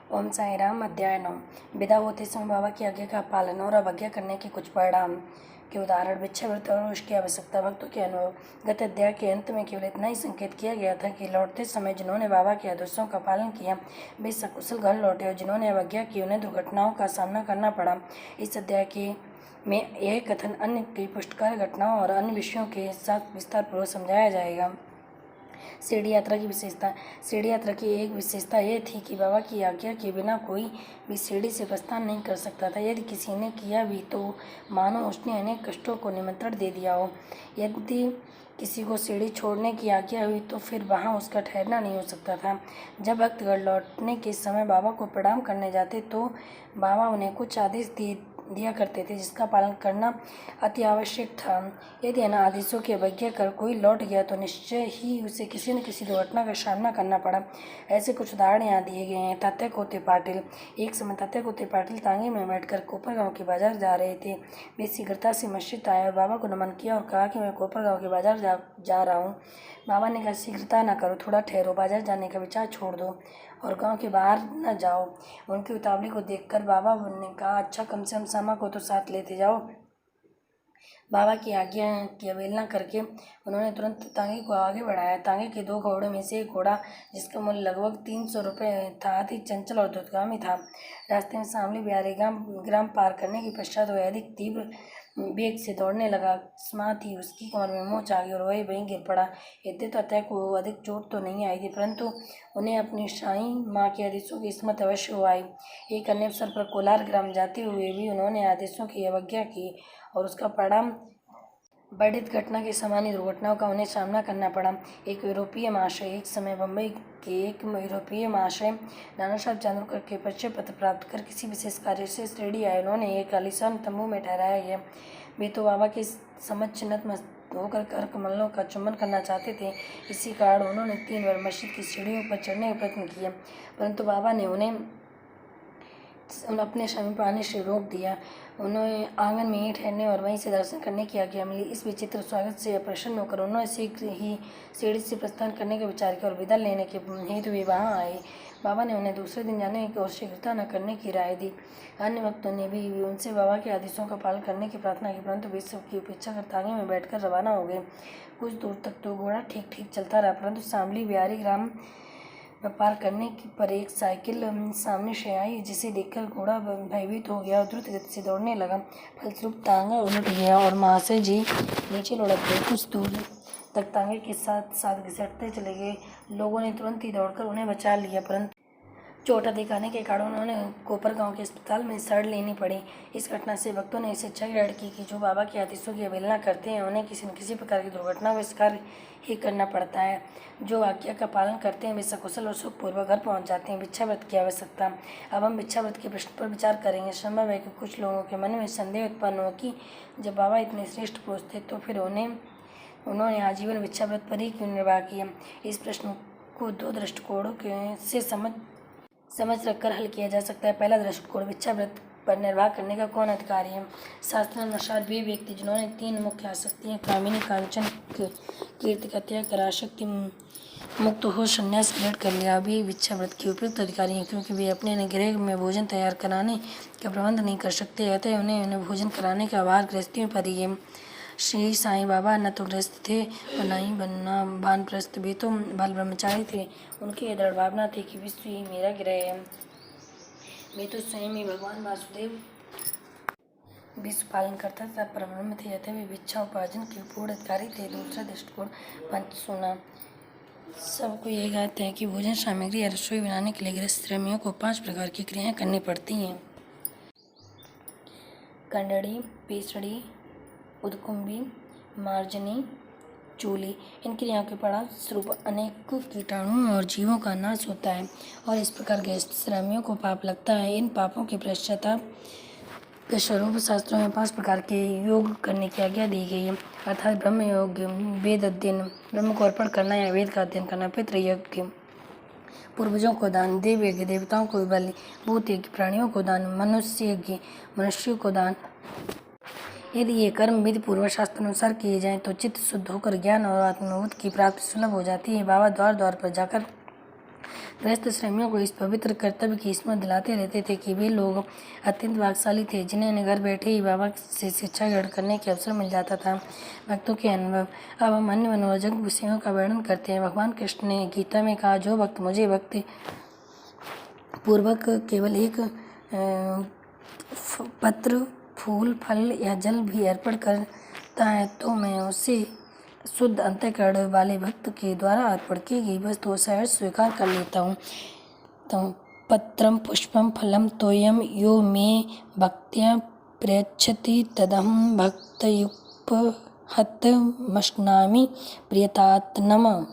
ओम साई राम। अध्याय 9। विदा होते समय बाबा की आज्ञा का पालन और अवज्ञा करने के कुछ परिणाम के उदाहरण। भिक्षावृत्ति और उसकी आवश्यकता। भक्तों के अनुभव। गत अध्याय के अंत में केवल इतना ही संकेत किया गया था कि लौटते समय जिन्होंने बाबा के आदेशों का पालन किया वे सकुशल घर लौटे और जिन्होंने अवज्ञा की उन्हें दुर्घटनाओं का सामना करना पड़ा। इस अध्याय के में यह कथन अन्य कई पुष्टकार घटनाओं और अन्य विषयों के साथ विस्तारपूर्वक समझाया जाएगा। शिरडी यात्रा की विशेषता। शिरडी यात्रा की एक विशेषता यह थी कि बाबा की आज्ञा के बिना कोई भी शिरडी से प्रस्थान नहीं कर सकता था। यदि किसी ने किया भी तो मानो उसने अनेक कष्टों को निमंत्रण दे दिया हो। यदि किसी को शिरडी छोड़ने की आज्ञा हुई तो फिर वहाँ उसका ठहरना नहीं हो सकता था। जब भक्त घर लौटने के समय बाबा को प्रणाम करने जाते तो बाबा उन्हें कुछ आदेश दिया करते थे जिसका पालन करना अति आवश्यक था। यदि इन आदेशों की अवज्ञा कर कोई लौट गया तो निश्चय ही उसे किसी न किसी दुर्घटना का सामना करना पड़ा। ऐसे कुछ उदाहरण यहाँ दिए गए हैं। तात्या कोते पाटिल। एक समय तात्या कोते पाटिल तांगे में बैठकर कोपरगांव के बाजार जा रहे थे। वे शीघ्रता से मस्जिद आए और बाबा को नमन किया और कहा कि मैं कोपरगांव के बाजार जा रहा हूँ। बाबा ने कहा, शीघ्रता न करो, थोड़ा ठहरो, बाजार जाने का विचार छोड़ दो और गांव के बाहर न जाओ। उनकी उतावली को देखकर बाबा ने कहा, अच्छा, कम से कम सामा को तो साथ लेते जाओ। बाबा की आज्ञा की अवहेलना करके उन्होंने तुरंत तांगे को आगे बढ़ाया। तांगे के दो घोड़ों में से एक घोड़ा, जिसका मूल्य लगभग 300 रुपये था, अति चंचल और द्रुतगामी था। रास्ते में शामली बिहारी ग्राम पार करने के पश्चात वह अधिक तीव्र वेग से दौड़ने लगा। अकस्मात ही उसकी कमर में मोच आ गई और वही वहीं गिर पड़ा। यद्यपि तात्या को अधिक चोट तो नहीं आई थी, परंतु उन्हें अपनी साईं माँ के आदेशों की स्मृति अवश्य हो आई। एक अन्य अवसर पर कोलार ग्राम जाते हुए भी उन्होंने आदेशों की अवज्ञा की और उसका परिणाम वर्णित घटना के समान ही दुर्घटनाओं का उन्हें सामना करना पड़ा। एक यूरोपीय महाशय। एक समय बम्बई के एक यूरोपीय महाशय नाना साहब चांदोरकर के परिचय पत्र प्राप्त कर किसी विशेष कार्य से शिरडी आए। उन्होंने एक आलीशान तंबू में ठहराया गया। वे तो बाबा के समक्ष नतमस्तक होकर कर कमलों का चुंबन करना चाहते थे। इसी कारण उन्होंने 3 बार मस्जिद की सीढ़ियों पर चढ़ने का प्रयत्न किया, परंतु बाबा ने उन्हें अपने समीप आने से रोक दिया। उन्हें आंगन में ही ठहरने और वहीं से दर्शन करने की आज्ञा मिली। इस विचित्र स्वागत से प्रसन्न होकर उन्होंने शीघ्र ही सीढ़ी से प्रस्थान करने का विचार किया और विदा लेने के हेतु वे वहाँ आए। बाबा ने उन्हें दूसरे दिन जाने की और शीघ्रता न करने की राय दी। अन्य भक्तों ने भी उनसे बाबा के आदेशों का पालन करने की प्रार्थना की, परंतु वे सबकी उपेक्षा कर तांगे में बैठकर रवाना हो गए। कुछ दूर तक तो घोड़ा ठीक ठीक चलता रहा, परंतु शामली बिहारी ग्राम पार करने पर एक साइकिल सामने से आई, जिसे देखकर घोड़ा भयभीत हो गया और द्रुत गति से दौड़ने लगा। फलस्वरूप तांगा उलट गया और महाशय जी नीचे लुढ़क गए। कुछ दूर तक तांगे के साथ साथ घिसटते चले गए। लोगों ने तुरंत ही दौड़कर उन्हें बचा लिया, परंतु चोट अधिक आने के कारण उन्होंने कोपरगांव के अस्पताल में शरण लेनी पड़ी। इस घटना से भक्तों ने इसे अच्छा ग्रहण की कि जो बाबा के आदेशों की अवहेलना करते हैं उन्हें किसी न किसी प्रकार की दुर्घटना का शिकार ही करना पड़ता है। जो आज्ञा का पालन करते हैं वे सकुशल और सुखपूर्वक घर पहुंच जाते हैं। भिक्षाव्रत की आवश्यकता। अब हम भिक्षाव्रत के प्रश्न पर विचार करेंगे। संभव है कि कुछ लोगों के मन में संदेह उत्पन्न हो कि जब बाबा इतने श्रेष्ठ पुरुष थे तो फिर उन्होंने आजीवन भिक्षाव्रत पर ही क्यों निर्वाह किया। इस प्रश्न को 2 दृष्टिकोणों से समझ रखकर हल किया जा सकता है। पहला दृष्टिकोण, भिक्षाव्रत पर निर्वाह करने का कौन अधिकारी है। शास्त्रानुसार वे व्यक्ति जिन्होंने 3 मुख्य आसक्तियाँ कामिनी, कांचन, कीर्ति का त्याग कर आसक्ति मुक्त हो संन्यास ग्रहण कर लिया, वे भिक्षाव्रत के उपयुक्त अधिकारी हैं, क्योंकि वे अपने गृह में भोजन तैयार कराने का प्रबंध नहीं कर सकते, अतः उन्हें भोजन कराने का भार गृहस्थियों पर ही है। श्री साईं बाबा न तो गृहस्थ थे और न ही वानप्रस्थ। वे तो बाल ब्रह्मचारी थे। उनकी यह दृढ़ भावना थी कि विश्व ही मेरा गृह है। वे तो स्वयं ही भगवान वासुदेव विश्व पालन करता था, परब्रह्म थे, अतः वे भिक्षा उपार्जन के पूर्ण अधिकारी थे। दूसरा दृष्टिकोण, पंचसूना। सबको यह ज्ञात है कि भोजन सामग्री या रसोई बनाने के लिए गृहस्थ श्रमियों को 5 प्रकार की क्रियाएं करनी पड़ती हैं। कंडड़ी, पेसड़ी, उदकुंभी, मार्जनी, चूली। इन क्रियाओं के परिणामस्वरूप अनेक कीटाणुओं और जीवों का नाश होता है और इस प्रकार गृहस्थ श्रमियों को पाप लगता है। इन पापों के पश्चाताप के स्वरूप शास्त्रों में 5 प्रकार के योग करने की आज्ञा दी गई है, अर्थात ब्रह्म योग, वेद अध्ययन, ब्रह्म को अर्पण करना या वेद का अध्ययन करना, पितृ यज्ञ, पूर्वजों को दान, देव यज्ञ, देवताओं को बलि, भूत यज्ञ, प्राणियों को दान, मनुष्य यज्ञ, मनुष्यों को दान। यदि ये कर्म विधि पूर्वक शास्त्रानुसार किए जाएं तो चित्त शुद्ध होकर ज्ञान और आत्मबोध की प्राप्ति सुलभ हो जाती है। बाबा द्वार द्वार पर जाकर गृहस्थ श्रमियों को इस पवित्र कर्तव्य की स्मरण दिलाते रहते थे कि वे लोग अत्यंत भाग्यशाली थे जिन्हें घर बैठे ही बाबा से शिक्षा ग्रहण करने के अवसर मिल जाता था। भक्तों के अनुभव। अब हम अन्य मनोरंजक विषयों का वर्णन करते हैं। भगवान कृष्ण ने गीता में कहा, जो भक्त मुझे भक्ति पूर्वक केवल एक पत्र, फूल, फल या जल भी अर्पण करता है तो मैं उसे शुद्ध अंतःकरण वाले भक्त के द्वारा अर्पण की गई वस्तु सहर्ष स्वीकार कर लेता हूँ। तो पत्रम पुष्पम फलम तोयम यो मे भक्त्या प्रयच्छति तदहं भक्तयुपहतमश्नामि प्रियतात्नम।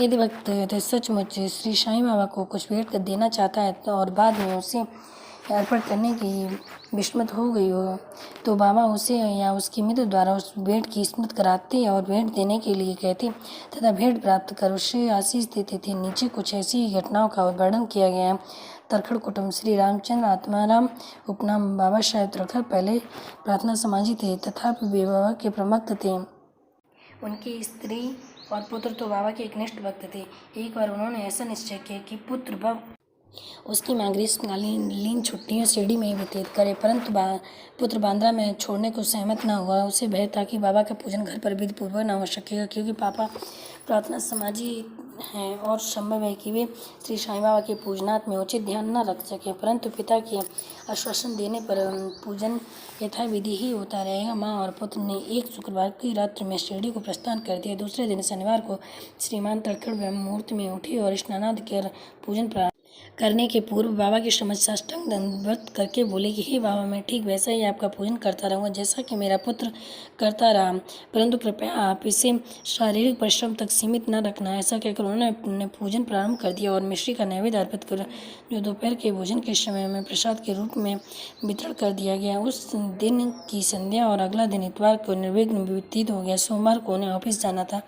यदि भक्त सचमुच श्री साईं बाबा को कुछ भेंट कर देना चाहता है तो और बाद में उसे अर्पण करने की विस्मृत हो गई हो तो बाबा उसे या उसके मित्र द्वारा उस भेंट की स्मृति कराते और भेंट देने के लिए कहते तथा भेंट प्राप्त कर उसे आशीष देते थे। नीचे कुछ ऐसी घटनाओं का वर्णन किया गया है। तरखड़ कुटुंब। श्री रामचंद्र आत्माराम उपनाम बाबा साहेब तरखड़ पहले प्रार्थना समाजी थे तथापि वे बाबा के प्रमक्त थे। उनकी स्त्री और पुत्र तो बाबा के एकनिष्ठ भक्त थे। एक बार उन्होंने ऐसा निश्चय किया कि पुत्र उसकी माँ ग्रीष्मकालीन छुट्टियां शिरडी में ही व्यतीत करे, परंतु पुत्र बांद्रा में छोड़ने को सहमत न हुआ। उसे भय था कि बाबा का पूजन घर पर विधि पूर्वक न हो सकेगा क्योंकि पापा प्रार्थना समाजी हैं और संभव है कि वे श्री साईं बाबा के पूजनार्थ में उचित ध्यान न रख सके। परंतु पिता के आश्वासन देने पर पूजन यथाविधि ही होता रहेगा। माँ और पुत्र ने एक शुक्रवार की रात्रि में शिरडी को प्रस्थान कर दिया। दूसरे दिन शनिवार को श्रीमान तरखड़ ब्रह्म मुहूर्त में उठे और स्नानादि कर पूजन करने के पूर्व बाबा की समझ साष्टांग दंडवत करके बोले कि हे बाबा, मैं ठीक वैसा ही आपका पूजन करता रहूँगा जैसा कि मेरा पुत्र करता रहा, परंतु कृपया आप इसे शारीरिक परिश्रम तक सीमित न रखना। ऐसा कहकर उन्होंने पूजन प्रारंभ कर दिया और मिश्री का नैवेद्य अर्पित कर जो दोपहर के भोजन के समय में प्रसाद के रूप में वितरण कर दिया गया। उस दिन की संध्या और अगला दिन इतवार को निर्विघ्न व्यतीत हो गया। सोमवार को उन्हें ऑफिस जाना था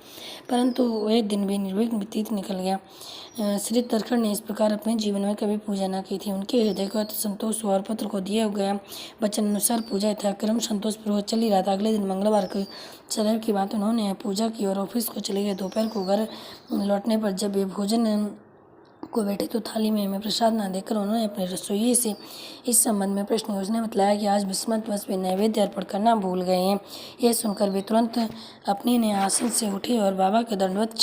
परंतु वह दिन भी निर्विघ्न व्यतीत निकल गया। श्री तरखड़ ने इस प्रकार अपने जीवन में कभी पूजा न की थी। उनके हृदय को संतोष हुआ और पुत्र को दिया गया वचन अनुसार पूजा था क्रम संतोषपूर्वक चल ही रहा था। अगले दिन मंगलवार को सदैव की बात उन्होंने पूजा की और ऑफिस को चले गए। दोपहर को घर लौटने पर जब वे भोजन को बैठे तो थाली में प्रसाद न देकर उन्होंने अपने रसोइये से इस संबंध में प्रश्न किया। उसने बताया कि आज विस्मतवश वे नैवेद्य अर्पण करना भूल गए हैं। यह सुनकर वे तुरंत अपने आसन से उठे और बाबा के दंडवत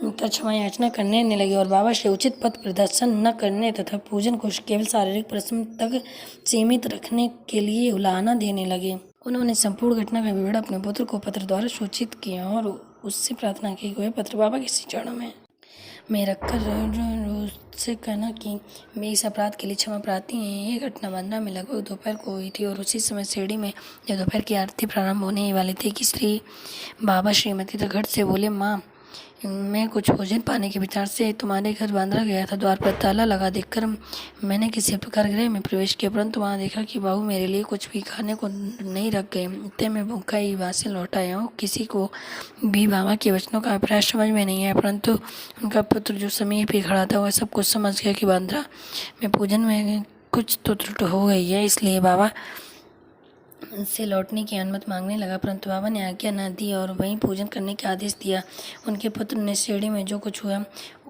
कर क्षमा याचना करने लगे और बाबा से उचित पथ प्रदर्शन न करने तथा पूजन को केवल शारीरिक परिश्रम तक सीमित रखने के लिए उलाहना देने लगे। उन्होंने संपूर्ण घटना का विवरण अपने पुत्र को पत्र द्वारा सूचित किया और उससे प्रार्थना की कि वह पत्र बाबा के चरणों में रखकर उससे कहना कि मैं इस अपराध के लिए क्षमा प्रार्थी हैं। यह घटना बांद्रा में लगभग दोपहर को हुई थी और उसी समय शिरडी में जब दोपहर की आरती प्रारंभ होने ही वाली थी कि श्री बाबा श्रीमती तरखड़ से बोले, माँ, मैं कुछ भोजन पाने के विचार से तुम्हारे घर बांद्रा गया था। द्वार पर ताला लगा देखकर मैंने किसी प्रकार गृह में प्रवेश किया परंतु वहाँ देखा कि बाबू मेरे लिए कुछ भी खाने को नहीं रख गए। इतने मैं भूखा ही वहाँ से लौट आया हूँ। किसी को भी बाबा के वचनों का अभिप्राय समझ में नहीं आया परंतु उनका पुत्र जो समीप ही खड़ा था वह सब कुछ समझ गया कि बांद्रा में पूजन में कुछ तो त्रुट हो गई है, इसलिए बाबा से लौटने की अनुमति मांगने लगा परंतु बाबा ने आज्ञा न दी और वहीं पूजन करने का आदेश दिया। उनके पुत्र ने शिरडी में जो कुछ हुआ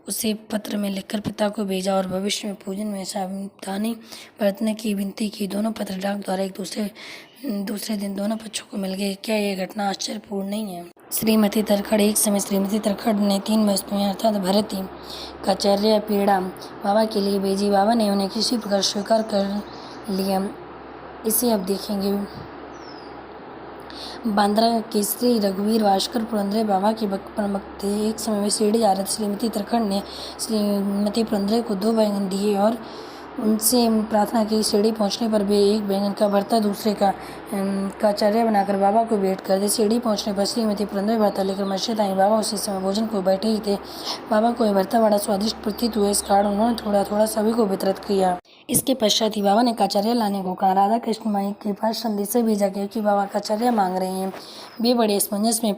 उसे पत्र में लिखकर पिता को भेजा और भविष्य में पूजन में सावधानी बरतने की विनती की। दोनों पत्र डाक द्वारा एक दूसरे दिन दोनों पक्षों को मिल गए। क्या यह घटना आश्चर्यपूर्ण नहीं है? श्रीमती तरखड़। एक समय श्रीमती तरखड़ ने 3 वस्तुएं अर्थात भरती, कचर्या, पेड़ा बाबा के लिए भेजी। बाबा ने उन्हें किसी प्रकार स्वीकार कर लिया। इसे अब देखेंगे। बांद्रा के श्री रघुवीर भास्कर पुरंदरे बाबा के प्रमुख थे। एक समय में शिरडी जा रहे श्रीमती तरखड़ ने श्रीमती पुरंदरे को 2 बैंगन दिए और उनसे प्रार्थना की। शिरडी पहुंचने पर वे एक बैंगन का भरता दूसरे का चर्या बनाकर बाबा को भेंट कर दे। शिरडी पहुंचने पर श्रीमती पुरंदरे भरता लेकर मस्जिद आई। बाबा उसी समय भोजन को बैठे ही थे। बाबा को यह भरता बड़ा स्वादिष्ट प्रतीत हुआ, इस कारण उन्होंने थोड़ा थोड़ा सभी को वितरित किया। इसके पश्चात ही बाबा ने काचर्या लाने को कहा। राधा कृष्ण माई के पास संदेशा भेजा गया कि बाबा काचर्या मांग रहे हैं। वे बड़े असमंजस में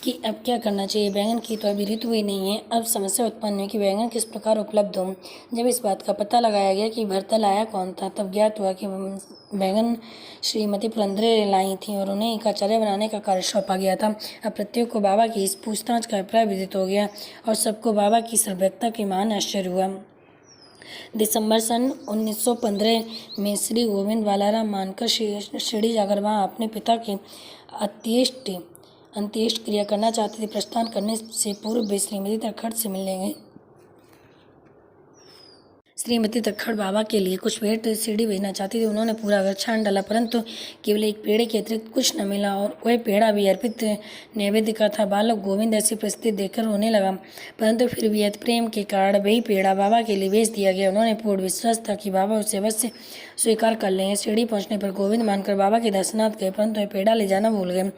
कि अब क्या करना चाहिए। बैंगन की तो अभी ऋतु ही नहीं है। अब समस्या उत्पन्न हुई कि बैंगन किस प्रकार उपलब्ध हो। जब इस बात का पता लगाया गया कि भरता लाया कौन था, तब ज्ञात हुआ कि बैंगन श्रीमती पुरंदरे लाई थी और उन्हें एक आचार्य बनाने का कार्य सौंपा गया था। अब प्रत्येक को बाबा की इस पूछताछ का अभिप्राय विदित हो गया और सबको बाबा की सर्वज्ञता की महान आश्चर्य हुआ। दिसंबर सन 1915 में श्री गोविंद बालाराम मानकर शिरडी जाकर वहाँ अपने पिता की अंत्येष्टि क्रिया करना चाहते थे। प्रस्थान करने से पूर्व वे श्रीमती तलखड़ से मिलने गए। श्रीमती तलखड़ बाबा के लिए कुछ भेंट शिरडी भेजना चाहती थी। उन्होंने पूरा घर छान डाला, परंतु केवल एक पेड़े के अतिरिक्त कुछ न मिला और वह पेड़ा भी अर्पित नैवेद्य का था। बालक गोविंद ऐसी परिस्थिति देखकर रोने लगा, परंतु फिर भी अति प्रेम के कारण वही पेड़ा बाबा के लिए भेज दिया गया। उन्होंने पूर्ण विश्वास था कि बाबा उसे अवश्य स्वीकार कर लेंगे। शिरडी पहुंचने पर गोविंद मानकर बाबा के दर्शनार्थ गए, परंतु वह पेड़ा ले जाना भूल गए।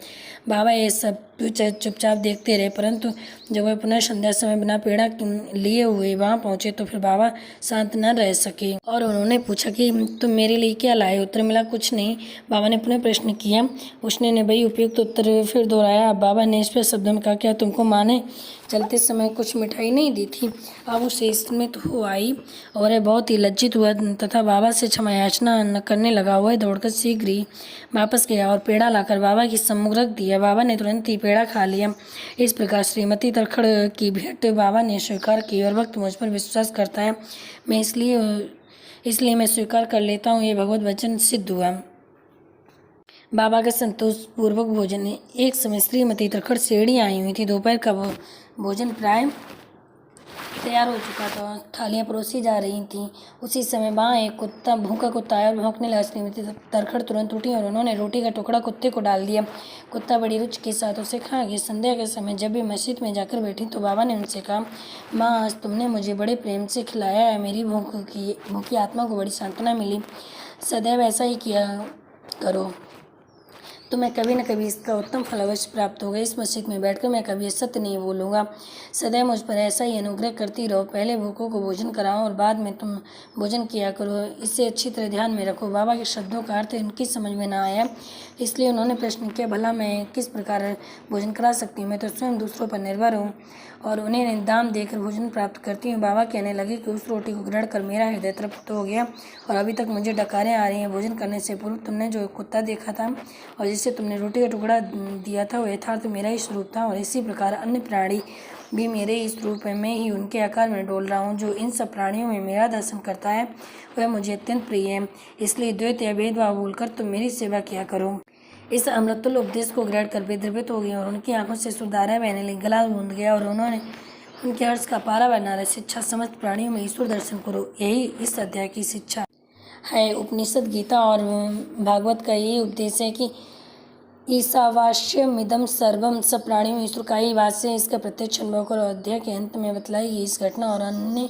बाबा ये सब चुपचाप देखते रहे, परंतु जब वह पुनः संध्या समय बिना पेड़ा लिए हुए वहां पहुंचे तो फिर बाबा शांत न रह सके और उन्होंने पूछा कि तुम मेरे लिए क्या लाए। उत्तर मिला, कुछ नहीं। बाबा ने पुनः प्रश्न किया। उसने ने वही उपयुक्त उत्तर फिर दोहराया। अब बाबा ने स्पष्ट शब्दों में कहा, क्या तुमको माँ ने चलते समय कुछ मिठाई नहीं दी थी। अब उसे स्मित हो आई और वह बहुत ही लज्जित हुआ तथा बाबा से क्षमा याचना न करने लगा। वह दौड़कर शीघ्र ही वापस गया और पेड़ा लाकर बाबा के सम्मुख रख दिया। बाबा ने तुरंत ही पेड़ा खा लिया। इस प्रकार श्रीमती तलखड़ की भेंट बाबा ने स्वीकार की और भक्त मुझ पर विश्वास करता है, मैं इसलिए मैं स्वीकार कर लेता हूँ। ये भगवत वचन सिद्ध हुआ। बाबा का संतोषपूर्वक भोजन। एक समय श्रीमती तलखड़ शिरडी आई हुई थी। दोपहर का भोजन प्राय तैयार हो चुका था। थालियां परोसी जा रही थीं। उसी समय वहाँ एक भूखा कुत्ता आया और भौंकने लगा। श्रीमती तलखड़ तुरंत उठी और उन्होंने रोटी का टुकड़ा कुत्ते को डाल दिया। कुत्ता बड़ी रुचि के साथ उसे खा गया। संध्या के समय जब वे मस्जिद में जाकर बैठी तो बाबा ने उनसे कहा, माँ, आज तुमने मुझे बड़े प्रेम से खिलाया है। मेरी भूखी आत्मा को बड़ी सांत्वना मिली। सदैव ऐसा ही किया करो, तुम्हें कभी न कभी इसका उत्तम फल अवश्य प्राप्त होगा। इस मस्जिद में बैठकर मैं कभी सत्य नहीं बोलूँगा। सदैव मुझ पर ऐसा ही अनुग्रह करती रहो। पहले भूखों को भोजन कराओ और बाद में तुम भोजन किया करो। इसे अच्छी तरह ध्यान में रखो। बाबा के शब्दों का अर्थ उनकी समझ में न आया, इसलिए उन्होंने प्रश्न किया, भला मैं किस प्रकार भोजन करा सकती हूँ। मैं तो स्वयं दूसरों पर निर्भर हूँ और उन्हें दाम देकर भोजन प्राप्त करती हूँ। बाबा कहने लगे कि उस रोटी को ग्रहण कर मेरा हृदय तृप्त हो गया और अभी तक मुझे डकारें आ रही हैं। भोजन करने से पूर्व तुमने जो कुत्ता देखा था और जिसे तुमने रोटी का टुकड़ा दिया था, वो यथार्थ मेरा ही स्वरूप था और इसी प्रकार अन्य प्राणी भी मेरे इस रूप में ही उनके आकार में डोल रहा हूँ। जो इन सब प्राणियों में मेरा दर्शन करता है वह मुझे अत्यंत प्रिय है। इसलिए द्वैत या भेदभाव भूलकर तुम मेरी सेवा किया करो। इस अमृतुल्य उपदेश को ग्रहण कर वे द्रवित हो गई और उनकी आंखों से सुधारा बहने लगी। गला गूंद गया और उन्होंने उनके हर्ष का पारा बना रहे। शिक्षा समस्त प्राणियों में ईश्वर दर्शन करो, यही इस अध्याय की शिक्षा है। उपनिषद, गीता और भागवत का यही उपदेश है कि ईशावास्यमिदं सर्वम, सब प्राणियों में ईश्वर का ही वास है। इसका प्रत्यक्ष अनुभव करो। अध्याय के अंत में बतलाई गई इस घटना और अन्य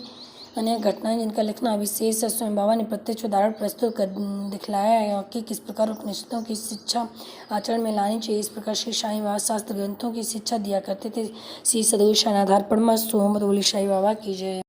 अनेक घटनाएं जिनका लिखना अविशेष है, स्वयं बाबा ने प्रत्यक्ष उदाहरण प्रस्तुत कर दिखलाया है कि किस प्रकार उपनिषदों की शिक्षा आचरण में लानी चाहिए। इस प्रकार श्री साईं बाबा शास्त्र ग्रंथों की शिक्षा दिया करते थे। श्री सद्गुरु साईनाथ परमहंस सोहम्बद बोली साईं बाबा की जय।